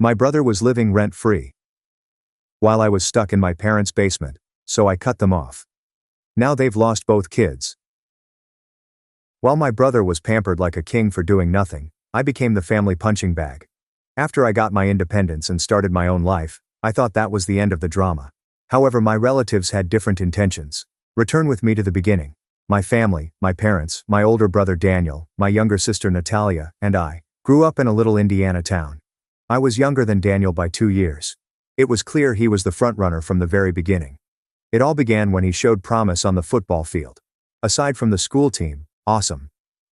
My brother was living rent-free while I was stuck in my parents' basement, so I cut them off. Now they've lost both kids. While my brother was pampered like a king for doing nothing, I became the family punching bag. After I got my independence and started my own life, I thought that was the end of the drama. However, my relatives had different intentions. Return with me to the beginning. My family, my parents, my older brother Daniel, my younger sister Natalia, and I grew up in a little Indiana town. I was younger than Daniel by 2 years. It was clear he was the frontrunner from the very beginning. It all began when he showed promise on the football field. Aside from the school team, awesome.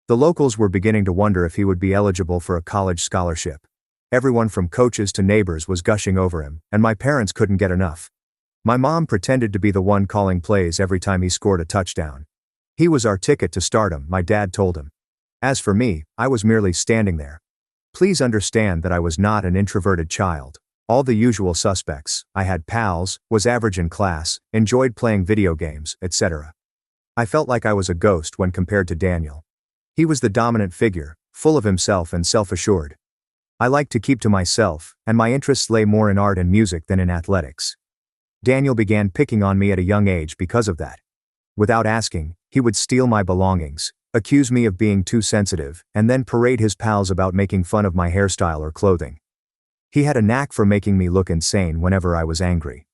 The locals were beginning to wonder if he would be eligible for a college scholarship. Everyone from coaches to neighbors was gushing over him, and my parents couldn't get enough. My mom pretended to be the one calling plays every time he scored a touchdown. He was our ticket to stardom, my dad told him. As for me, I was merely standing there. Please understand that I was not an introverted child. All the usual suspects. I had pals, was average in class, enjoyed playing video games, etc. I felt like I was a ghost when compared to Daniel. He was the dominant figure, full of himself and self-assured. I liked to keep to myself, and my interests lay more in art and music than in athletics. Daniel began picking on me at a young age because of that. Without asking, he would steal my belongings, accuse me of being too sensitive, and then parade his pals about making fun of my hairstyle or clothing. He had a knack for making me look insane whenever I was angry.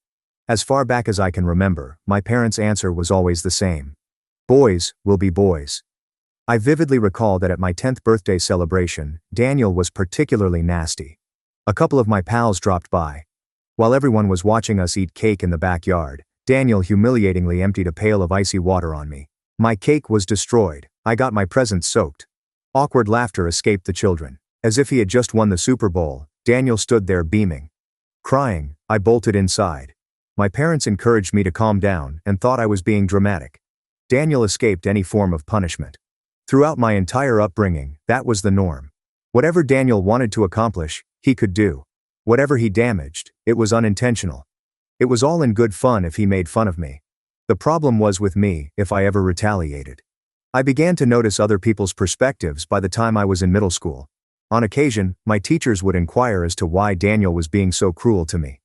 As far back as I can remember, my parents' answer was always the same. Boys will be boys. I vividly recall that at my 10th birthday celebration, Daniel was particularly nasty. A couple of my pals dropped by. While everyone was watching us eat cake in the backyard, Daniel humiliatingly emptied a pail of icy water on me. My cake was destroyed. I got my presents soaked. Awkward laughter escaped the children. As if he had just won the Super Bowl, Daniel stood there beaming. Crying, I bolted inside. My parents encouraged me to calm down and thought I was being dramatic. Daniel escaped any form of punishment. Throughout my entire upbringing, that was the norm. Whatever Daniel wanted to accomplish, he could do. Whatever he damaged, it was unintentional. It was all in good fun if he made fun of me. The problem was with me if I ever retaliated. I began to notice other people's perspectives by the time I was in middle school. On occasion, my teachers would inquire as to why Daniel was being so cruel to me.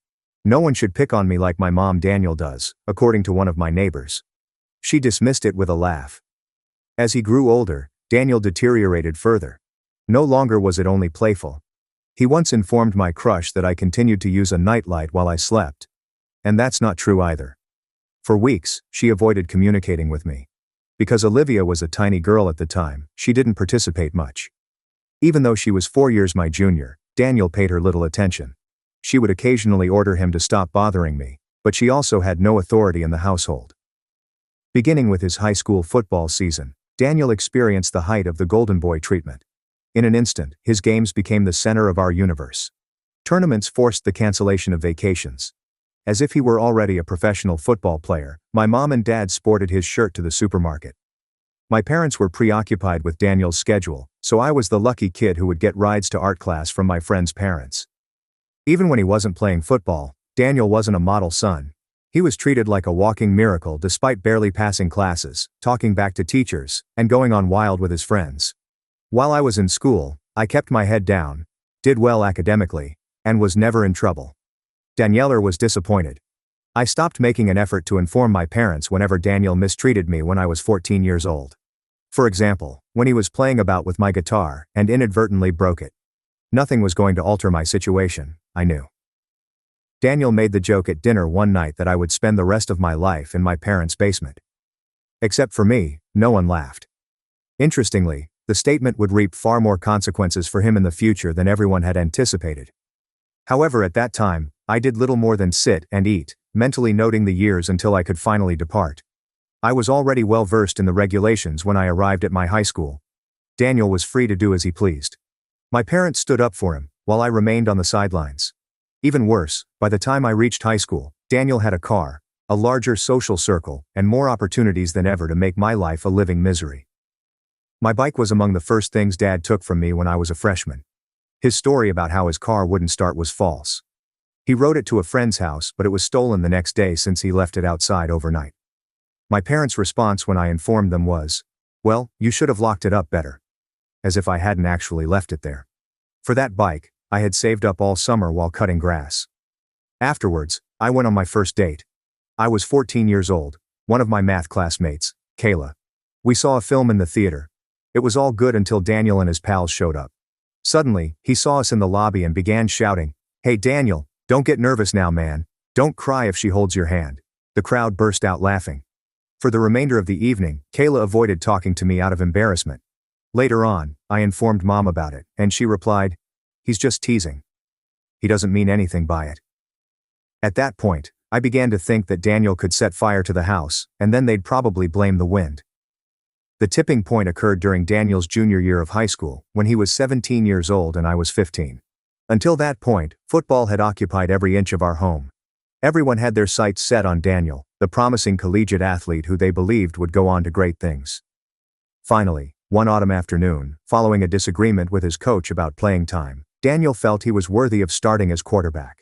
No one should pick on me like my mom Daniel does, according to one of my neighbors. She dismissed it with a laugh. As he grew older, Daniel deteriorated further. No longer was it only playful. He once informed my crush that I continued to use a nightlight while I slept. And that's not true either. For weeks, she avoided communicating with me. Because Olivia was a tiny girl at the time, she didn't participate much. Even though she was 4 years my junior, Daniel paid her little attention. She would occasionally order him to stop bothering me, but she also had no authority in the household. Beginning with his high school football season, Daniel experienced the height of the golden boy treatment. In an instant, his games became the center of our universe. Tournaments forced the cancellation of vacations. As if he were already a professional football player, my mom and dad sported his shirt to the supermarket. My parents were preoccupied with Daniel's schedule, so I was the lucky kid who would get rides to art class from my friends' parents. Even when he wasn't playing football, Daniel wasn't a model son. He was treated like a walking miracle despite barely passing classes, talking back to teachers, and going on wild with his friends. While I was in school, I kept my head down, did well academically, and was never in trouble. Daniela was disappointed. I stopped making an effort to inform my parents whenever Daniel mistreated me when I was 14 years old. For example, when he was playing about with my guitar and inadvertently broke it. Nothing was going to alter my situation, I knew. Daniel made the joke at dinner one night that I would spend the rest of my life in my parents' basement. Except for me, no one laughed. Interestingly, the statement would reap far more consequences for him in the future than everyone had anticipated. However, at that time, I did little more than sit and eat, mentally noting the years until I could finally depart. I was already well versed in the regulations when I arrived at my high school. Daniel was free to do as he pleased. My parents stood up for him, while I remained on the sidelines. Even worse, by the time I reached high school, Daniel had a car, a larger social circle, and more opportunities than ever to make my life a living misery. My bike was among the first things Dad took from me when I was a freshman. His story about how his car wouldn't start was false. He rode it to a friend's house, but it was stolen the next day since he left it outside overnight. My parents' response when I informed them was, "Well, you should have locked it up better." As if I hadn't actually left it there. For that bike, I had saved up all summer while cutting grass. Afterwards, I went on my first date. I was 14 years old, one of my math classmates, Kayla. We saw a film in the theater. It was all good until Daniel and his pals showed up. Suddenly, he saw us in the lobby and began shouting, "Hey Daniel, don't get nervous now man. Don't cry if she holds your hand." The crowd burst out laughing. For the remainder of the evening, Kayla avoided talking to me out of embarrassment. Later on, I informed Mom about it, and she replied, "He's just teasing. He doesn't mean anything by it." At that point, I began to think that Daniel could set fire to the house, and then they'd probably blame the wind. The tipping point occurred during Daniel's junior year of high school, when he was 17 years old and I was 15. Until that point, football had occupied every inch of our home. Everyone had their sights set on Daniel, the promising collegiate athlete who they believed would go on to great things. Finally, one autumn afternoon, following a disagreement with his coach about playing time, Daniel felt he was worthy of starting as quarterback.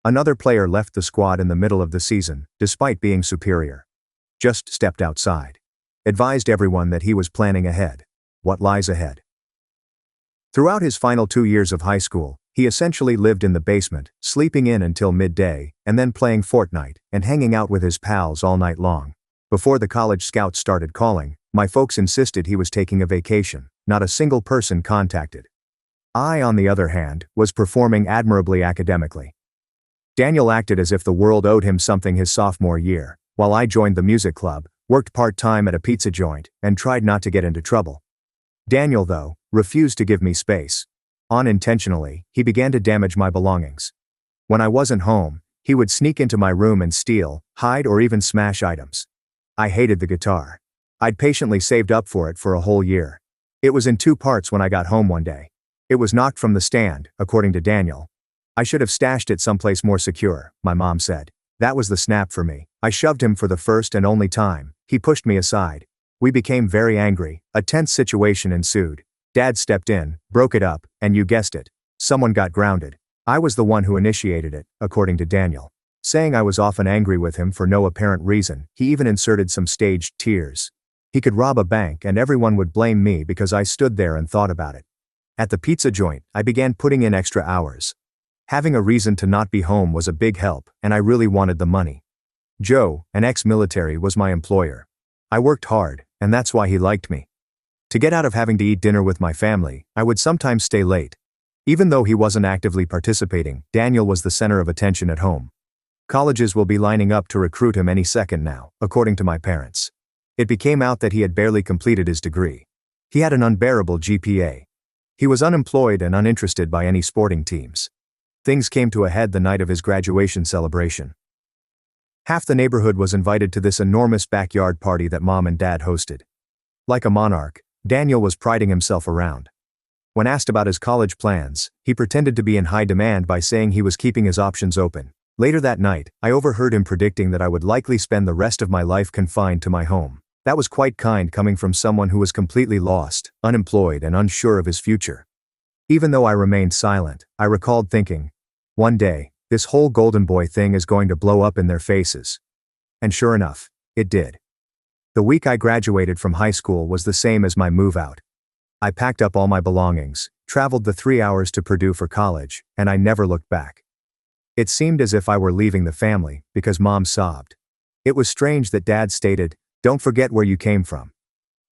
Another player left the squad in the middle of the season, despite being superior. Just stepped outside. Advised everyone that he was planning ahead. What lies ahead? Throughout his final 2 years of high school, he essentially lived in the basement, sleeping in until midday, and then playing Fortnite and hanging out with his pals all night long. Before the college scouts started calling, my folks insisted he was taking a vacation. Not a single person contacted. I, on the other hand, was performing admirably academically. Daniel acted as if the world owed him something his sophomore year, while I joined the music club, worked part-time at a pizza joint, and tried not to get into trouble. Daniel, though, refused to give me space. Unintentionally, he began to damage my belongings. When I wasn't home, he would sneak into my room and steal, hide, or even smash items. I hated the guitar. I'd patiently saved up for it for a whole year. It was in 2 parts when I got home one day. It was knocked from the stand, according to Daniel. I should have stashed it someplace more secure, my mom said. That was the snap for me. I shoved him for the first and only time. He pushed me aside. We became very angry. A tense situation ensued. Dad stepped in, broke it up, and you guessed it. Someone got grounded. I was the one who initiated it, according to Daniel. Saying I was often angry with him for no apparent reason, he even inserted some staged tears. He could rob a bank and everyone would blame me because I stood there and thought about it. At the pizza joint, I began putting in extra hours. Having a reason to not be home was a big help, and I really wanted the money. Joe, an ex-military, was my employer. I worked hard, and that's why he liked me. To get out of having to eat dinner with my family, I would sometimes stay late. Even though he wasn't actively participating, Daniel was the center of attention at home. Colleges will be lining up to recruit him any second now, according to my parents. It became out that he had barely completed his degree. He had an unbearable GPA. He was unemployed and uninterested by any sporting teams. Things came to a head the night of his graduation celebration. Half the neighborhood was invited to this enormous backyard party that Mom and Dad hosted. Like a monarch, Daniel was priding himself around. When asked about his college plans, he pretended to be in high demand by saying he was keeping his options open. Later that night, I overheard him predicting that I would likely spend the rest of my life confined to my home. That was quite kind coming from someone who was completely lost, unemployed, and unsure of his future. Even though I remained silent, I recalled thinking, one day, this whole golden boy thing is going to blow up in their faces. And sure enough, it did. The week I graduated from high school was the same as my move out. I packed up all my belongings, traveled the 3 hours to Purdue for college, and I never looked back. It seemed as if I were leaving the family, because Mom sobbed. It was strange that Dad stated, "Don't forget where you came from."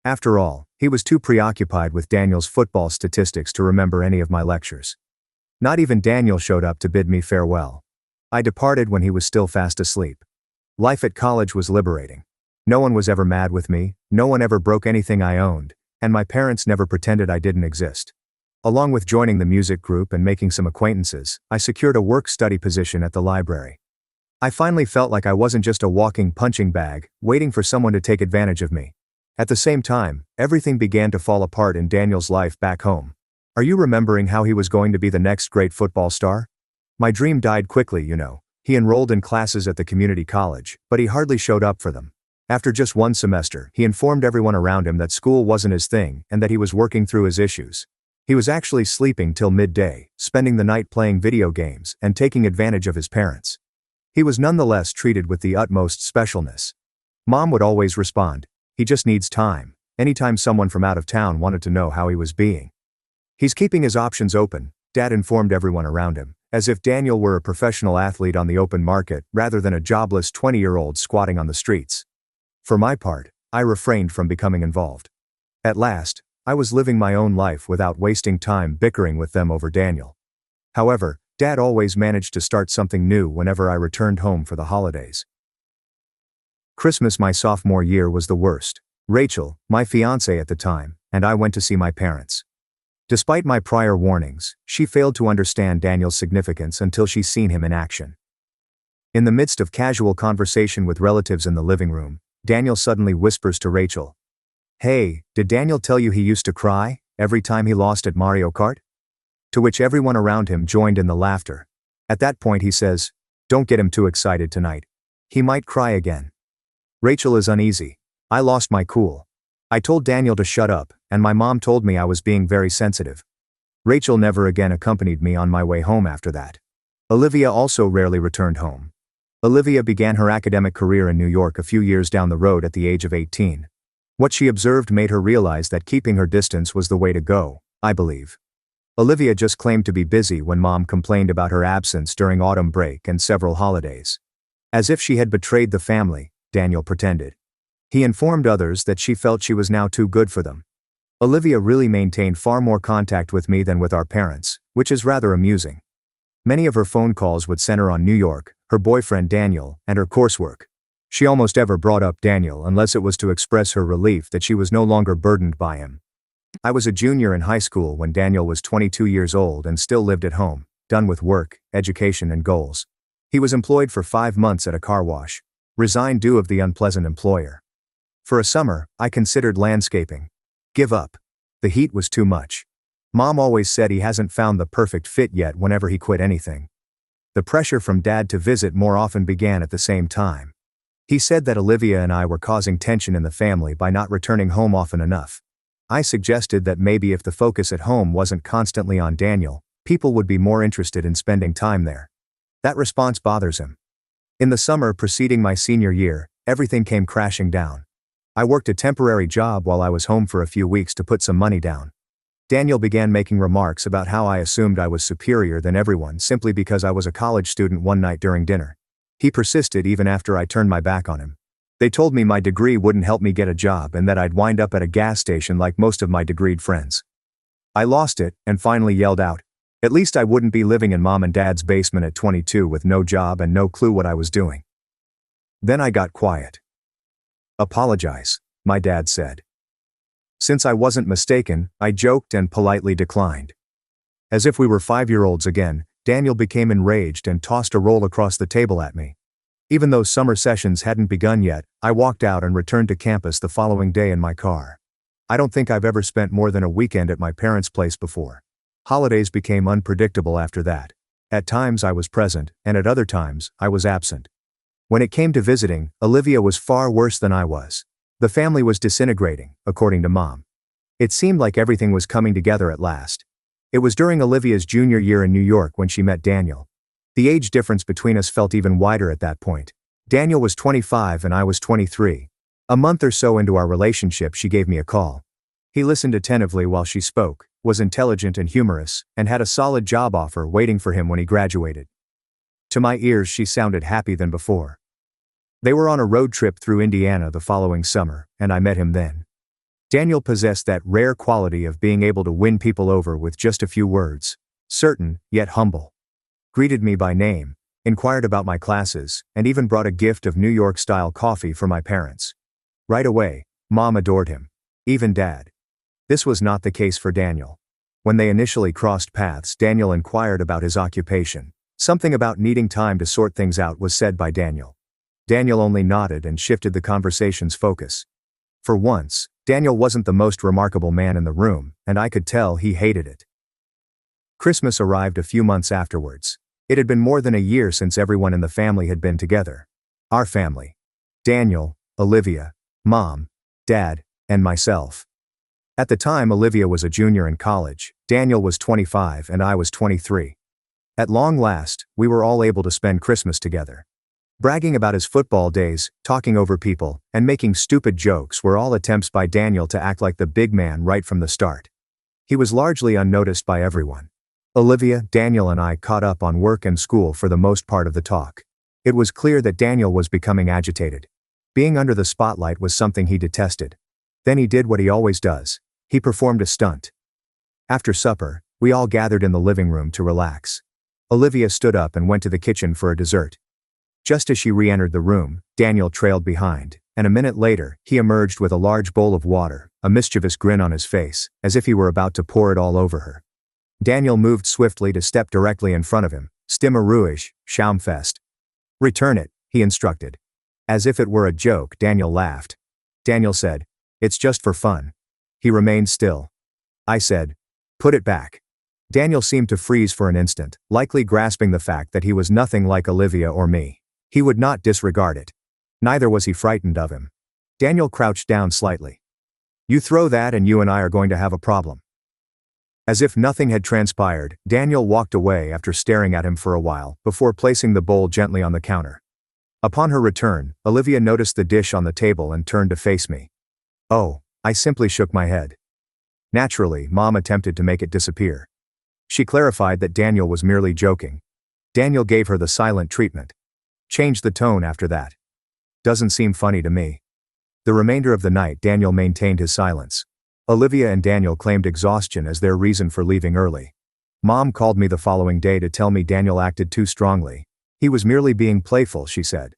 After all, he was too preoccupied with Daniel's football statistics to remember any of my lectures. Not even Daniel showed up to bid me farewell. I departed when he was still fast asleep. Life at college was liberating. No one was ever mad with me, no one ever broke anything I owned, and my parents never pretended I didn't exist. Along with joining the music group and making some acquaintances, I secured a work-study position at the library. I finally felt like I wasn't just a walking punching bag, waiting for someone to take advantage of me. At the same time, everything began to fall apart in Daniel's life back home. Are you remembering how he was going to be the next great football star? My dream died quickly, you know. He enrolled in classes at the community college, but he hardly showed up for them. After just one semester, he informed everyone around him that school wasn't his thing and that he was working through his issues. He was actually sleeping till midday, spending the night playing video games and taking advantage of his parents. He was nonetheless treated with the utmost specialness. Mom would always respond, "He just needs time," anytime someone from out of town wanted to know how he was being. "He's keeping his options open," Dad informed everyone around him, as if Daniel were a professional athlete on the open market rather than a jobless 20-year-old squatting on the streets. For my part, I refrained from becoming involved. At last, I was living my own life without wasting time bickering with them over Daniel. However, Dad always managed to start something new whenever I returned home for the holidays. Christmas my sophomore year was the worst. Rachel, my fiancée at the time, and I went to see my parents. Despite my prior warnings, she failed to understand Daniel's significance until she's seen him in action. In the midst of casual conversation with relatives in the living room, Daniel suddenly whispers to Rachel, "Hey, did Daniel tell you he used to cry every time he lost at Mario Kart?" To which everyone around him joined in the laughter. At that point he says, "Don't get him too excited tonight. He might cry again." Rachel is uneasy. I lost my cool. I told Daniel to shut up, and my mom told me I was being very sensitive. Rachel never again accompanied me on my way home after that. Olivia also rarely returned home. Olivia began her academic career in New York a few years down the road at the age of 18. What she observed made her realize that keeping her distance was the way to go, I believe. Olivia just claimed to be busy when Mom complained about her absence during autumn break and several holidays. As if she had betrayed the family, Daniel pretended. He informed others that she felt she was now too good for them. Olivia really maintained far more contact with me than with our parents, which is rather amusing. Many of her phone calls would center on New York, her boyfriend Daniel, and her coursework. She almost ever brought up Daniel unless it was to express her relief that she was no longer burdened by him. I was a junior in high school when Daniel was 22 years old and still lived at home, done with work, education and goals. He was employed for 5 months at a car wash, resigned due of the unpleasant employer. For a summer, I considered landscaping. Give up. The heat was too much. Mom always said he hasn't found the perfect fit yet whenever he quit anything. The pressure from Dad to visit more often began at the same time. He said that Olivia and I were causing tension in the family by not returning home often enough. I suggested that maybe if the focus at home wasn't constantly on Daniel, people would be more interested in spending time there. That response bothers him. In the summer preceding my senior year, everything came crashing down. I worked a temporary job while I was home for a few weeks to put some money down. Daniel began making remarks about how I assumed I was superior than everyone simply because I was a college student one night during dinner. He persisted even after I turned my back on him. They told me my degree wouldn't help me get a job and that I'd wind up at a gas station like most of my degreed friends. I lost it and finally yelled out, at least I wouldn't be living in Mom and Dad's basement at 22 with no job and no clue what I was doing. Then I got quiet. Apologize, my dad said. Since I wasn't mistaken, I joked and politely declined. As if we were 5-year-olds again, Daniel became enraged and tossed a roll across the table at me. Even though summer sessions hadn't begun yet, I walked out and returned to campus the following day in my car. I don't think I've ever spent more than a weekend at my parents' place before. Holidays became unpredictable after that. At times I was present, and at other times, I was absent. When it came to visiting, Olivia was far worse than I was. The family was disintegrating, according to Mom. It seemed like everything was coming together at last. It was during Olivia's junior year in New York when she met Daniel. The age difference between us felt even wider at that point. Daniel was 25 and I was 23. A month or so into our relationship she gave me a call. He listened attentively while she spoke, was intelligent and humorous, and had a solid job offer waiting for him when he graduated. To my ears she sounded happy than before. They were on a road trip through Indiana the following summer, and I met him then. Daniel possessed that rare quality of being able to win people over with just a few words, certain, yet humble. Greeted me by name, inquired about my classes, and even brought a gift of New York-style coffee for my parents. Right away, Mom adored him. Even Dad. This was not the case for Daniel. When they initially crossed paths, Daniel inquired about his occupation. Something about needing time to sort things out was said by Daniel. Daniel only nodded and shifted the conversation's focus. For once, Daniel wasn't the most remarkable man in the room, and I could tell he hated it. Christmas arrived a few months afterwards. It had been more than a year since everyone in the family had been together. Our family. Daniel, Olivia, Mom, Dad, and myself. At the time Olivia was a junior in college, Daniel was 25 and I was 23. At long last, we were all able to spend Christmas together. Bragging about his football days, talking over people, and making stupid jokes were all attempts by Daniel to act like the big man right from the start. He was largely unnoticed by everyone. Olivia, Daniel and I caught up on work and school for the most part of the talk. It was clear that Daniel was becoming agitated. Being under the spotlight was something he detested. Then he did what he always does. He performed a stunt. After supper, we all gathered in the living room to relax. Olivia stood up and went to the kitchen for a dessert. Just as she re-entered the room, Daniel trailed behind, and a minute later, he emerged with a large bowl of water, a mischievous grin on his face, as if he were about to pour it all over her. Daniel moved swiftly to step directly in front of him. Stimmer ruhig, Schaumfest. Return it, he instructed. As if it were a joke, Daniel laughed. Daniel said, "It's just for fun." He remained still. I said, "Put it back." Daniel seemed to freeze for an instant, likely grasping the fact that he was nothing like Olivia or me. He would not disregard it. Neither was he frightened of him. Daniel crouched down slightly. "You throw that and you and I are going to have a problem." As if nothing had transpired, Daniel walked away after staring at him for a while, before placing the bowl gently on the counter. Upon her return, Olivia noticed the dish on the table and turned to face me. "Oh," I simply shook my head. Naturally, Mom attempted to make it disappear. She clarified that Daniel was merely joking. Daniel gave her the silent treatment. Changed the tone after that. Doesn't seem funny to me. The remainder of the night, Daniel maintained his silence. Olivia and Daniel claimed exhaustion as their reason for leaving early. Mom called me the following day to tell me Daniel acted too strongly. He was merely being playful, she said.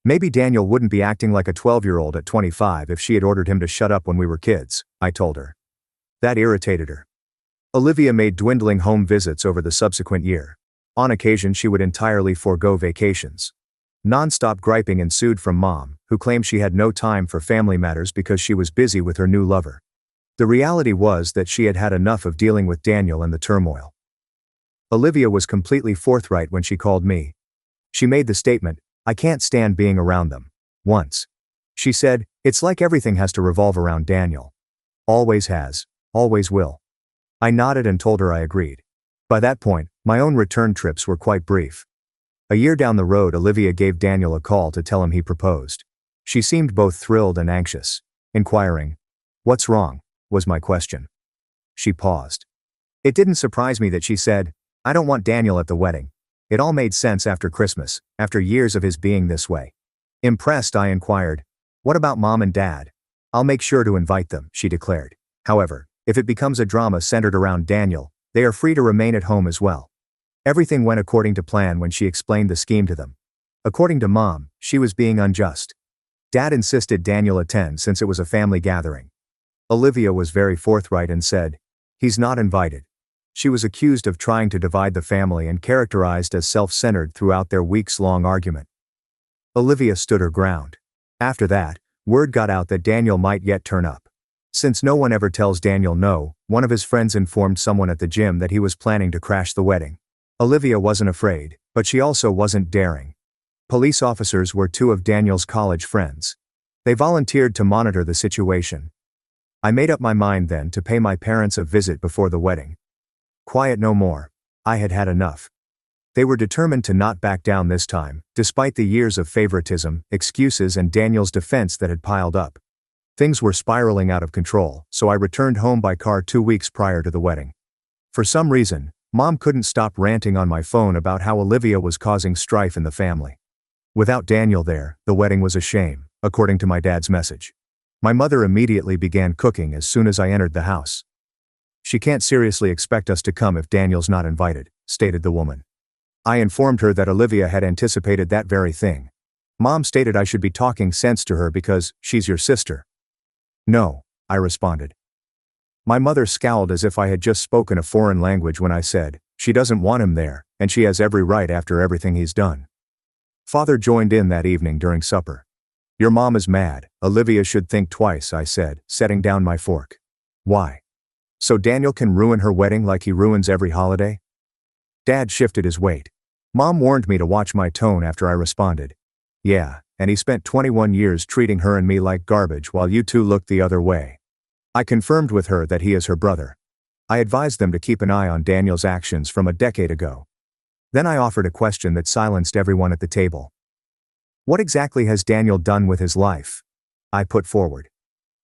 Maybe Daniel wouldn't be acting like a 12-year-old at 25 if she had ordered him to shut up when we were kids, I told her. That irritated her. Olivia made dwindling home visits over the subsequent year. On occasion she would entirely forego vacations. Non-stop griping ensued from Mom, who claimed she had no time for family matters because she was busy with her new lover. The reality was that she had had enough of dealing with Daniel and the turmoil. Olivia was completely forthright when she called me. She made the statement, "I can't stand being around them." Once. She said, "It's like everything has to revolve around Daniel. Always has, always will." I nodded and told her I agreed. By that point, my own return trips were quite brief. A year down the road, Olivia gave Daniel a call to tell him he proposed. She seemed both thrilled and anxious. Inquiring, "What's wrong?" was my question. She paused. It didn't surprise me that she said, "I don't want Daniel at the wedding." It all made sense after Christmas, after years of his being this way. Impressed, I inquired, "What about Mom and Dad?" "I'll make sure to invite them," she declared. "However, if it becomes a drama centered around Daniel, they are free to remain at home as well." Everything went according to plan when she explained the scheme to them. According to Mom, she was being unjust. Dad insisted Daniel attend since it was a family gathering. Olivia was very forthright and said, "He's not invited." She was accused of trying to divide the family and characterized as self-centered throughout their weeks-long argument. Olivia stood her ground. After that, word got out that Daniel might yet turn up. Since no one ever tells Daniel no, one of his friends informed someone at the gym that he was planning to crash the wedding. Olivia wasn't afraid, but she also wasn't daring. Police officers were two of Daniel's college friends. They volunteered to monitor the situation. I made up my mind then to pay my parents a visit before the wedding. Quiet no more. I had had enough. They were determined to not back down this time, despite the years of favoritism, excuses and Daniel's defense that had piled up. Things were spiraling out of control, so I returned home by car 2 weeks prior to the wedding. For some reason, Mom couldn't stop ranting on my phone about how Olivia was causing strife in the family. Without Daniel there, the wedding was a shame, according to my dad's message. My mother immediately began cooking as soon as I entered the house. "She can't seriously expect us to come if Daniel's not invited," stated the woman. I informed her that Olivia had anticipated that very thing. Mom stated I should be talking sense to her because she's your sister. "No," I responded. My mother scowled as if I had just spoken a foreign language when I said, "She doesn't want him there, and she has every right after everything he's done." Father joined in that evening during supper. "Your mom is mad. Olivia should think twice," I said, setting down my fork. "Why? So Daniel can ruin her wedding like he ruins every holiday?" Dad shifted his weight. Mom warned me to watch my tone after I responded. "Yeah, and he spent 21 years treating her and me like garbage while you two looked the other way." I confirmed with her that he is her brother. I advised them to keep an eye on Daniel's actions from a decade ago. Then I offered a question that silenced everyone at the table. "What exactly has Daniel done with his life?" I put forward.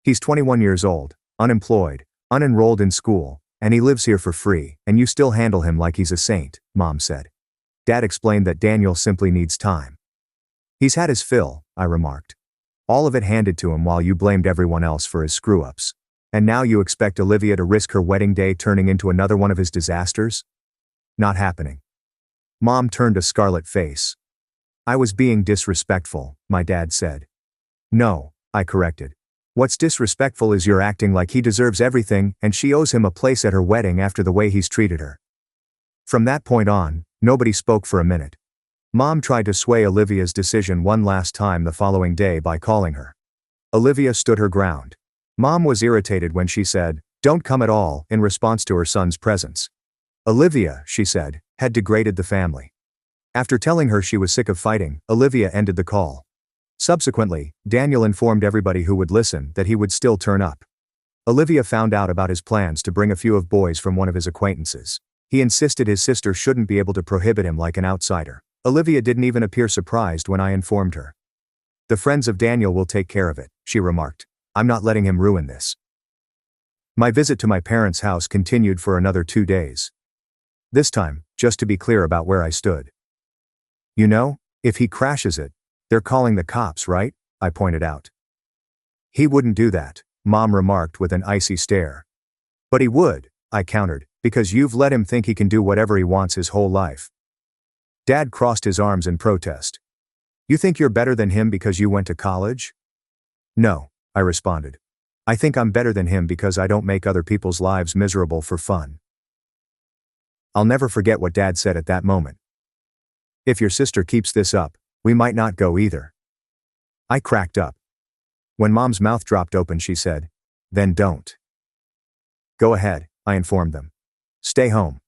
"He's 21 years old, unemployed, unenrolled in school, And he lives here for free, and you still handle him like he's a saint, Mom said. Dad explained that Daniel simply needs time. He's had his fill, I remarked. All of it handed to him while you blamed everyone else for his screw-ups. And now you expect Olivia to risk her wedding day turning into another one of his disasters? Not happening. Mom turned a scarlet face. I was being disrespectful, my dad said. No, I corrected. What's disrespectful is you're acting like he deserves everything and she owes him a place at her wedding after the way he's treated her. From that point on, nobody spoke for a minute. Mom tried to sway Olivia's decision one last time the following day by calling her. Olivia stood her ground. Mom was irritated when she said, "Don't come at all," in response to her son's presence. Olivia, she said, had degraded the family. After telling her she was sick of fighting, Olivia ended the call. Subsequently, Daniel informed everybody who would listen that he would still turn up. Olivia found out about his plans to bring a few of boys from one of his acquaintances. He insisted his sister shouldn't be able to prohibit him like an outsider. Olivia didn't even appear surprised when I informed her. The friends of Daniel will take care of it, she remarked. I'm not letting him ruin this. My visit to my parents' house continued for another 2 days. This time, just to be clear about where I stood. You know, if he crashes it, they're calling the cops, right? I pointed out. He wouldn't do that, Mom remarked with an icy stare. But he would, I countered, because you've let him think he can do whatever he wants his whole life. Dad crossed his arms in protest. You think you're better than him because you went to college? No, I responded. I think I'm better than him because I don't make other people's lives miserable for fun. I'll never forget what Dad said at that moment. If your sister keeps this up, we might not go either. I cracked up. When Mom's mouth dropped open, she said, "Then don't." Go ahead, I informed them. Stay home.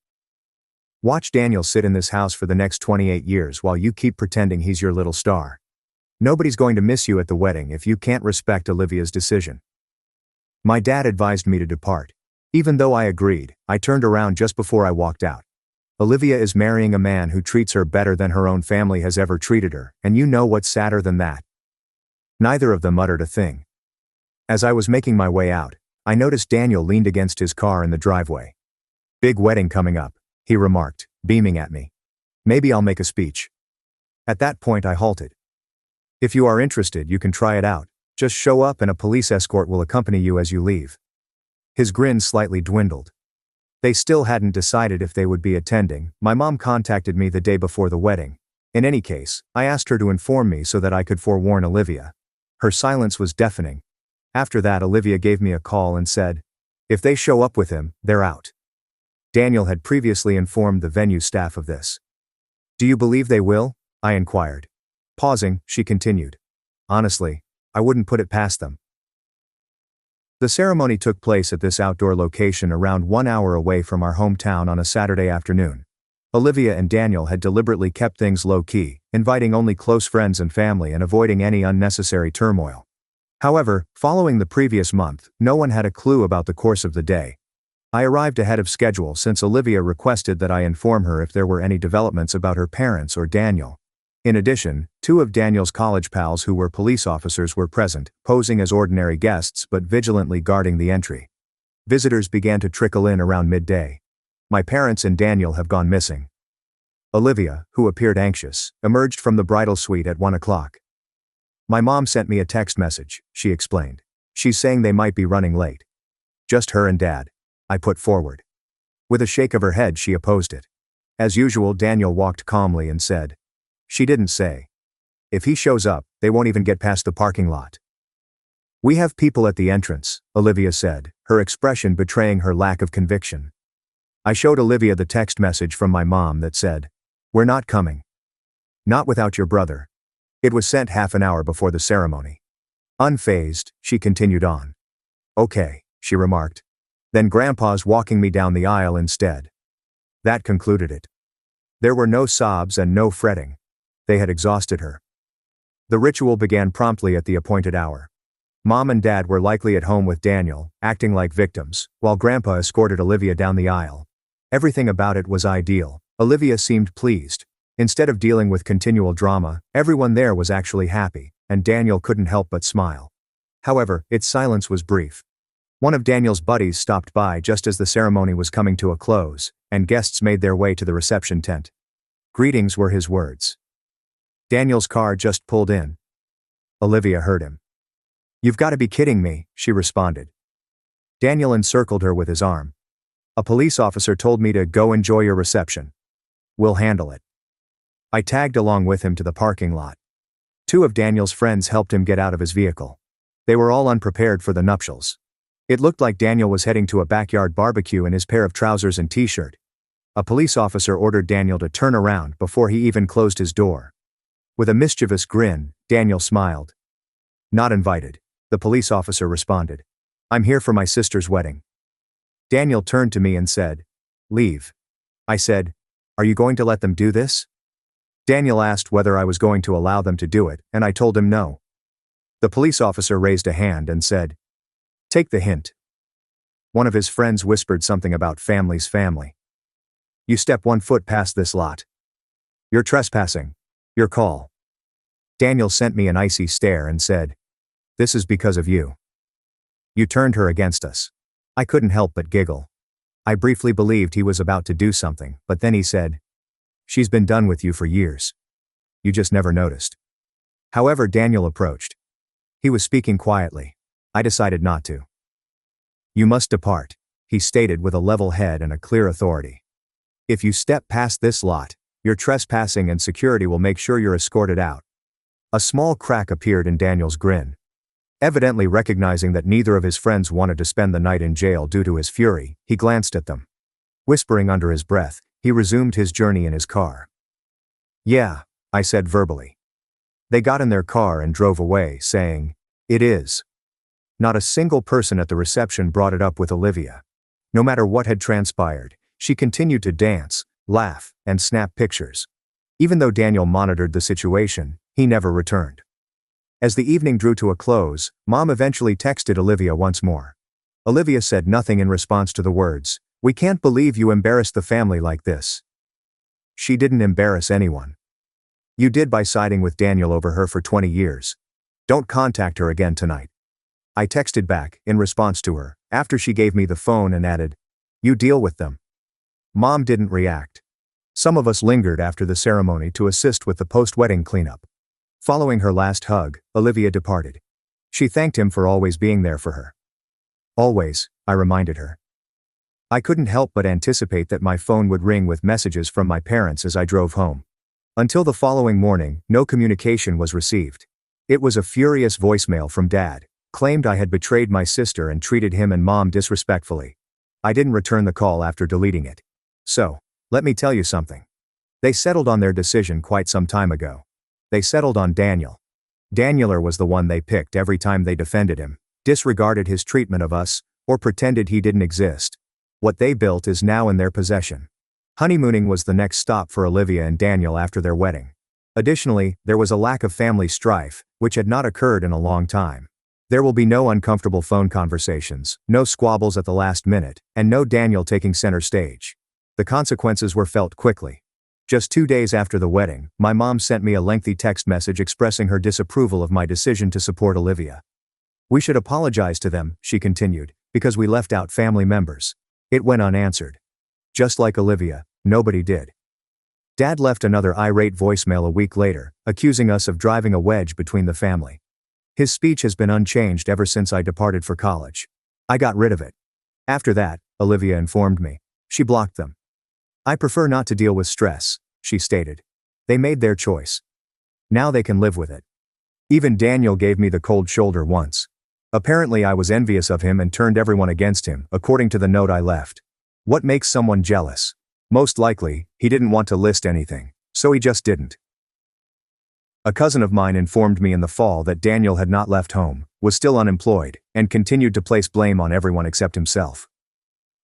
Watch Daniel sit in this house for the next 28 years while you keep pretending he's your little star. Nobody's going to miss you at the wedding if you can't respect Olivia's decision. My dad advised me to depart. Even though I agreed, I turned around just before I walked out. Olivia is marrying a man who treats her better than her own family has ever treated her, and you know what's sadder than that? Neither of them uttered a thing. As I was making my way out, I noticed Daniel leaned against his car in the driveway. Big wedding coming up, he remarked, beaming at me. Maybe I'll make a speech. At that point I halted. If you are interested, you can try it out. Just show up and a police escort will accompany you as you leave. His grin slightly dwindled. They still hadn't decided if they would be attending. My mom contacted me the day before the wedding. In any case, I asked her to inform me so that I could forewarn Olivia. Her silence was deafening. After that, Olivia gave me a call and said, if they show up with him, they're out. Daniel had previously informed the venue staff of this. Do you believe they will? I inquired. Pausing, she continued. Honestly, I wouldn't put it past them. The ceremony took place at this outdoor location around 1 hour away from our hometown on a Saturday afternoon. Olivia and Daniel had deliberately kept things low-key, inviting only close friends and family and avoiding any unnecessary turmoil. However, following the previous month, no one had a clue about the course of the day. I arrived ahead of schedule since Olivia requested that I inform her if there were any developments about her parents or Daniel. In addition, 2 of Daniel's college pals who were police officers were present, posing as ordinary guests but vigilantly guarding the entry. Visitors began to trickle in around midday. My parents and Daniel have gone missing. Olivia, who appeared anxious, emerged from the bridal suite at 1 o'clock. My mom sent me a text message, she explained. She's saying they might be running late. Just her and Dad, I put forward. With a shake of her head, she opposed it. As usual, Daniel walked calmly and said, she didn't say. If he shows up, they won't even get past the parking lot. We have people at the entrance, Olivia said, her expression betraying her lack of conviction. I showed Olivia the text message from my mom that said, we're not coming. Not without your brother. It was sent half an hour before the ceremony. Unfazed, she continued on. Okay, she remarked. Then Grandpa's walking me down the aisle instead. That concluded it. There were no sobs and no fretting. They had exhausted her. The ritual began promptly at the appointed hour. Mom and Dad were likely at home with Daniel, acting like victims, while Grandpa escorted Olivia down the aisle. Everything about it was ideal. Olivia seemed pleased. Instead of dealing with continual drama, everyone there was actually happy, and Daniel couldn't help but smile. However, its silence was brief. One of Daniel's buddies stopped by just as the ceremony was coming to a close, and guests made their way to the reception tent. Greetings were his words. Daniel's car just pulled in. Olivia heard him. You've got to be kidding me, she responded. Daniel encircled her with his arm. A police officer told me to go enjoy your reception. We'll handle it. I tagged along with him to the parking lot. Two of Daniel's friends helped him get out of his vehicle. They were all unprepared for the nuptials. It looked like Daniel was heading to a backyard barbecue in his pair of trousers and t-shirt. A police officer ordered Daniel to turn around before he even closed his door. With a mischievous grin, Daniel smiled. Not invited, the police officer responded. I'm here for my sister's wedding. Daniel turned to me and said, Leave. I said, Are you going to let them do this? Daniel asked whether I was going to allow them to do it, and I told him no. The police officer raised a hand and said, Take the hint. One of his friends whispered something about family's family. You step 1 foot past this lot. You're trespassing. Your call. Daniel sent me an icy stare and said, This is because of you. You turned her against us. I couldn't help but giggle. I briefly believed he was about to do something, but then he said, She's been done with you for years. You just never noticed. However, Daniel approached. He was speaking quietly. I decided not to. You must depart, he stated with a level head and a clear authority. If you step past this lot, you're trespassing and security will make sure you're escorted out. A small crack appeared in Daniel's grin. Evidently recognizing that neither of his friends wanted to spend the night in jail due to his fury, he glanced at them. Whispering under his breath, he resumed his journey in his car. Yeah, I said verbally. They got in their car and drove away, saying, It is. Not a single person at the reception brought it up with Olivia. No matter what had transpired, she continued to dance, laugh, and snap pictures. Even though Daniel monitored the situation, he never returned. As the evening drew to a close, Mom eventually texted Olivia once more. Olivia said nothing in response to the words, We can't believe you embarrassed the family like this. She didn't embarrass anyone. You did by siding with Daniel over her for 20 years. Don't contact her again tonight. I texted back, in response to her, after she gave me the phone and added, You deal with them. Mom didn't react. Some of us lingered after the ceremony to assist with the post-wedding cleanup. Following her last hug, Olivia departed. She thanked him for always being there for her. Always, I reminded her. I couldn't help but anticipate that my phone would ring with messages from my parents as I drove home. Until the following morning, no communication was received. It was a furious voicemail from Dad, claimed I had betrayed my sister and treated him and Mom disrespectfully. I didn't return the call after deleting it. So, let me tell you something. They settled on their decision quite some time ago. They settled on Daniel. Danieler was the one they picked every time they defended him, disregarded his treatment of us, or pretended he didn't exist. What they built is now in their possession. Honeymooning was the next stop for Olivia and Daniel after their wedding. Additionally, there was a lack of family strife, which had not occurred in a long time. There will be no uncomfortable phone conversations, no squabbles at the last minute, and no Daniel taking center stage. The consequences were felt quickly. Just 2 days after the wedding, my mom sent me a lengthy text message expressing her disapproval of my decision to support Olivia. We should apologize to them, she continued, because we left out family members. It went unanswered. Just like Olivia, nobody did. Dad left another irate voicemail a week later, accusing us of driving a wedge between the family. His speech has been unchanged ever since I departed for college. I got rid of it. After that, Olivia informed me, she blocked them. I prefer not to deal with stress, she stated. They made their choice. Now they can live with it. Even Daniel gave me the cold shoulder once. Apparently I was envious of him and turned everyone against him, according to the note I left. What makes someone jealous? Most likely, he didn't want to list anything, so he just didn't. A cousin of mine informed me in the fall that Daniel had not left home, was still unemployed, and continued to place blame on everyone except himself.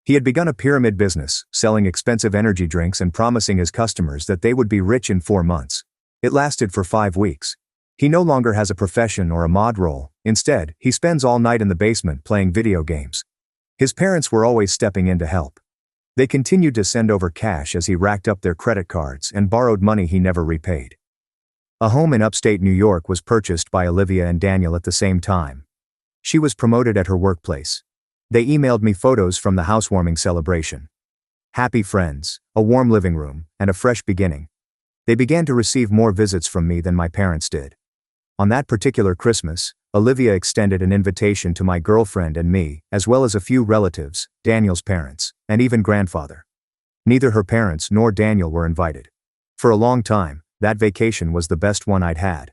He had begun a pyramid business, selling expensive energy drinks and promising his customers that they would be rich in 4 months. It lasted for 5 weeks. He no longer has a profession or a mod role. Instead, he spends all night in the basement playing video games. His parents were always stepping in to help. They continued to send over cash as he racked up their credit cards and borrowed money he never repaid. A home in upstate New York was purchased by Olivia and Daniel at the same time. She was promoted at her workplace. They emailed me photos from the housewarming celebration. Happy friends, a warm living room, and a fresh beginning. They began to receive more visits from me than my parents did. On that particular Christmas, Olivia extended an invitation to my girlfriend and me, as well as a few relatives, Daniel's parents, and even grandfather. Neither her parents nor Daniel were invited. For a long time, that vacation was the best one I'd had.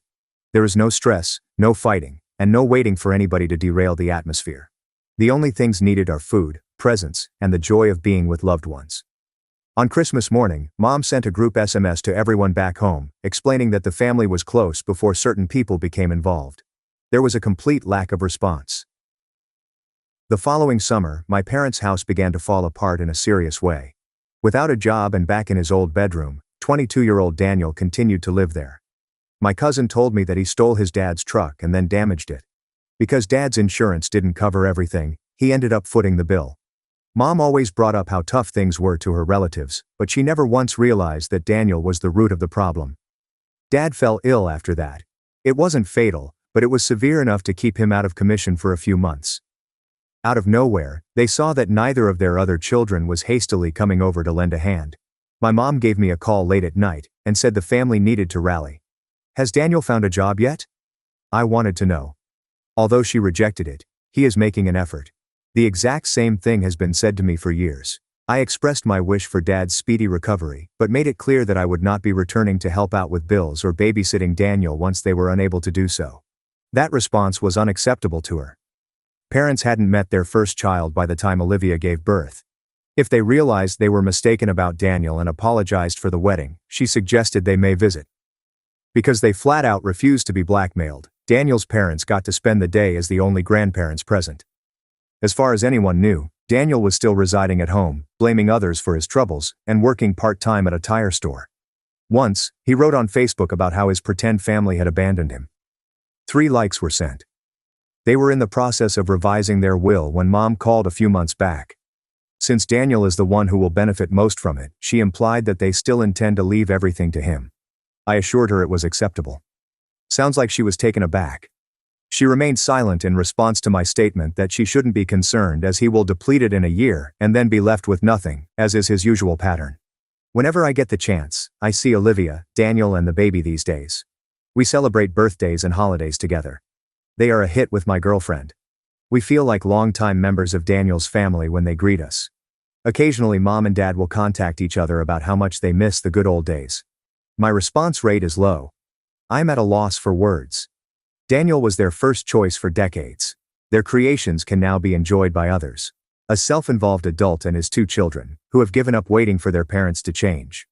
There is no stress, no fighting, and no waiting for anybody to derail the atmosphere. The only things needed are food, presents, and the joy of being with loved ones. On Christmas morning, Mom sent a group SMS to everyone back home, explaining that the family was close before certain people became involved. There was a complete lack of response. The following summer, my parents' house began to fall apart in a serious way. Without a job and back in his old bedroom, 22-year-old Daniel continued to live there. My cousin told me that he stole his dad's truck and then damaged it. Because Dad's insurance didn't cover everything, he ended up footing the bill. Mom always brought up how tough things were to her relatives, but she never once realized that Daniel was the root of the problem. Dad fell ill after that. It wasn't fatal, but it was severe enough to keep him out of commission for a few months. Out of nowhere, they saw that neither of their other children was hastily coming over to lend a hand. My mom gave me a call late at night and said the family needed to rally. "Has Daniel found a job yet?" I wanted to know. Although she rejected it, he is making an effort. The exact same thing has been said to me for years. I expressed my wish for Dad's speedy recovery, but made it clear that I would not be returning to help out with bills or babysitting Daniel once they were unable to do so. That response was unacceptable to her. Parents hadn't met their first child by the time Olivia gave birth. If they realized they were mistaken about Daniel and apologized for the wedding, she suggested they may visit. Because they flat out refused to be blackmailed, Daniel's parents got to spend the day as the only grandparents present. As far as anyone knew, Daniel was still residing at home, blaming others for his troubles, and working part-time at a tire store. Once, he wrote on Facebook about how his pretend family had abandoned him. 3 likes were sent. They were in the process of revising their will when Mom called a few months back. Since Daniel is the one who will benefit most from it, she implied that they still intend to leave everything to him. I assured her it was acceptable. Sounds like she was taken aback. She remained silent in response to my statement that she shouldn't be concerned as he will deplete it in a year and then be left with nothing, as is his usual pattern. Whenever I get the chance, I see Olivia, Daniel and the baby these days. We celebrate birthdays and holidays together. They are a hit with my girlfriend. We feel like longtime members of Daniel's family when they greet us. Occasionally Mom and Dad will contact each other about how much they miss the good old days. My response rate is low. I'm at a loss for words. Daniel was their first choice for decades. Their creations can now be enjoyed by others. A self-involved adult and his 2 children, who have given up waiting for their parents to change.